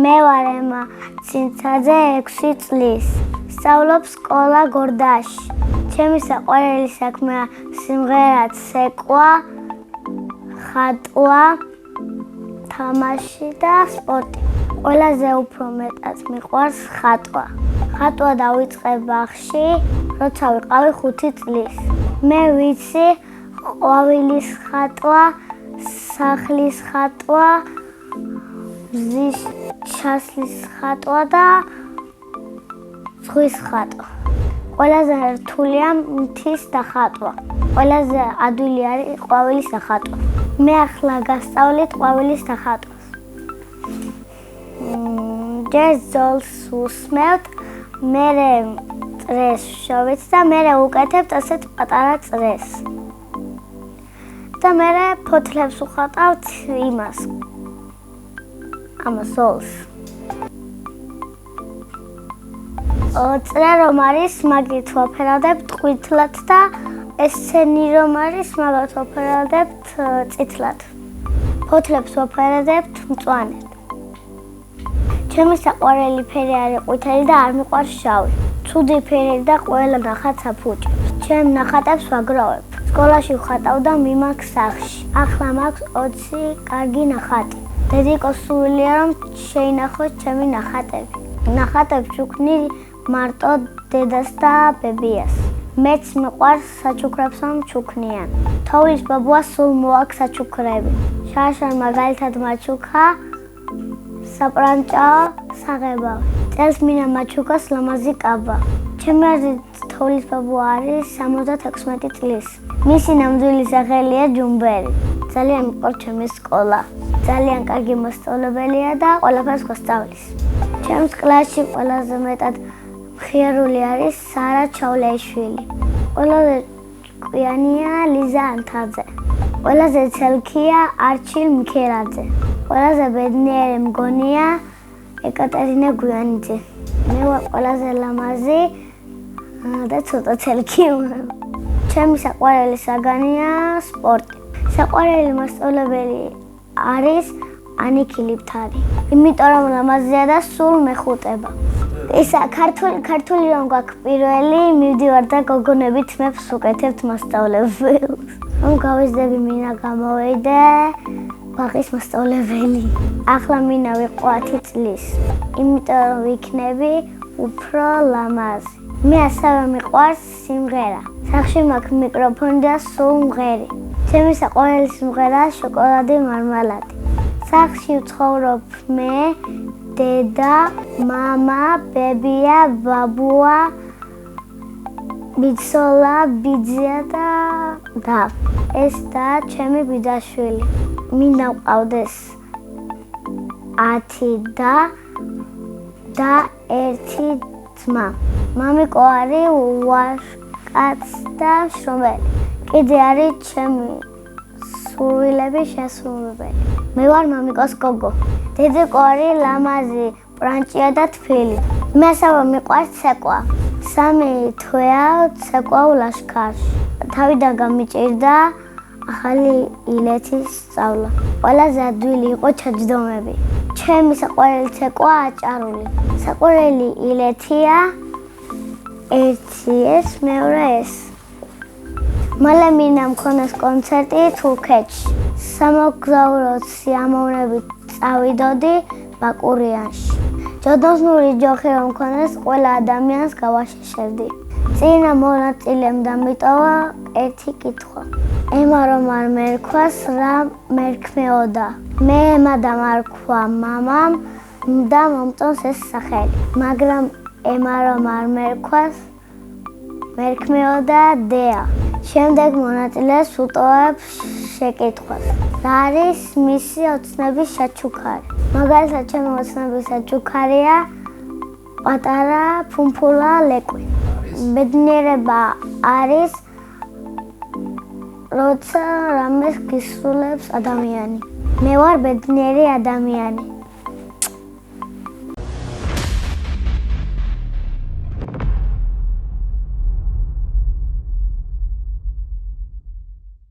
მე ვარ ემა ცინცაძე 6 წლის. სწავლობ სკოლა გორდაში. ჩემი საყვარელი საქმეა სიმღერა, ცეკვა, ხატვა, თამაში და სპორტი. ყველაზე უფრო მეტად მიყვარს ხატვა. ხატვა დავიწყე ბაღში, როცა ვიყავი 5 წლის. მე ვიცი ყვავილის ხატვა, სახლის ხატვა, მზის ჩასლის ხატვა და ზღვის ხატვა. ყველაზე რთულია მთის დახატვა. ყველაზე ადვილი არის ყვავილის დახატვა. მე ახლა გასწავლით ყვავილის დახატვას. ჯერ ზოლს უსმევთ, მერე წრეს შოვით და მერე უკეთებთ ასეთ პატარა წრეს. და მერე ფოთლებს უხატავთ იმას. ამას ზოლს. წრე რომ არის, მაგით ვაფერადებთ ყვითლად და ესენი რომ არის, მაგათ ვაფერადებთ წითლად. ფოთლებს ვაფერადებთ მწვანედ. ჩემი საყვარელი ფერი არის ყვითელი და არ მიყვარს შავი. ცუდი ფერი და ყველა ნახატს აფუჭებს. ჩემ ნახატებს ვაგროვებ. სკოლაში ვხატავ და მიმაქ სახლში. ახლა მაქვს 20 კარგი ნახატი. დედიკოს სურვილია რომ შეინახოს ჩემი ნახატები. ნახატებს ვუქმნი მარტო დედას და ბებიას. მეც მიყვარს საჩუქრებს რომ ჩუქნიან. თოვლის ბაბუას სულ მოაქვს საჩუქრები. შარშან მაგალითად მაჩუქა საპრანჭაო საღებავ. წელს მინდა მაჩუქოს ლამაზი კაბა. ჩემი აზრით თოვლის ბაბუა არის 76 წლის. მისი ნამდვილი სახელია ჯუმბერი. ძალიან მიყვარს ჩემი სკოლა. ძალიან კარგი მოსწავლებელია და ყველაფერს გვასწავლის. ჩემს კლასში ყველაზე მეტად მხიარული არის სარა ჩავლეიშვილი. ყველაზე ჭკვიანია ლიზა ანთაძე. ყველაზე ცელქია არჩილ მიქერაძე. ყველაზე ბედნიერი მგონია ეკატერინე გვიანიძე. მე ვარ ყველაზე ლამაზი და ცოტა ცელქი. ჩემი საყვარელი საგანია სპორტი. საყვარელი მასწავლებელი არის ანიკი ლიფთარი. იმიტომ რომ ლამაზია და სულ მეხუტება. ისა ქართული რომ გვაქვს პირველი, მივდივარ და გოგონებით მეფს ვუკეთებთ მასწავლებელს. რომ გავიზრდები მინდა გამოვიდე ბაღის მასწავლებელი. ახლა მინდა ვიყო 10 წლის. იმიტომ რომ ვიქნები უფრო ლამაზი. მე ასევე მიყვარს სიმღერა. სახლში მაქვს მიკროფონი და სულ მღერი. ჩემი საყვარელი სიმღერაა შოკოლადი მარმალადი. სახლში ვცხოვრობ მე, დედა, მამა, ბებია, ბაბუა, ბიცოლა, ბიძია და ეს და ჩემი ბიძაშვილი. მინდა ვყავდეს 10 და 1 ძმა. მამიკო არის ვაჟკაც და შრომელი. კიდე არის ჩემი სურვილები შესრულებელი. მე ვარ მამიკოს გოგო. დედიკო არის ლამაზი, პრანჭია და თბილი. მე ასევე მიყვარს ცეკვა. 3 თვეა ცეკვავ ლაშქარში. თავიდან გამიჭირდა ახალი ილეთის სწავლა. ყველაზე ადვილი იყო ჩაჯდომები. ჩემი საყვარელი ცეკვა აჭარული. საყვარელი ილეთია 1 ეს, მეორე ეს. მალე მინდა მქონდეს კონცერტი თურქეთში. სამოგზაუროდ სიამოვნებით წავიდოდი ბაკურიანში. ჯოდოსნური ჯოხი რომ მქონდეს ყველა ადამიანს გავაშეშებდი. წინა მონაწილემ დამიტოვა ერთი კითხვა. ემა რომ არ მერქვას რა მერქმეოდა. მე ემა დამარქვა მამამ და მომწონს ეს სახელი. მაგრამ ემა რომ არ მერქვას მერქმეოდა დეა. შემდეგ მონაწილეს უტოვებ შეკითხვას. რა არის მისი ოცნების საჩუქარი? მაგალითად, ჩემი ოცნების საჩუქარია პატარა ფუმფულა ლეკვი. ბედნიერება არის როცა რამეს გისრულებს ადამიანი. მე ვარ ბედნიერი ადამიანი.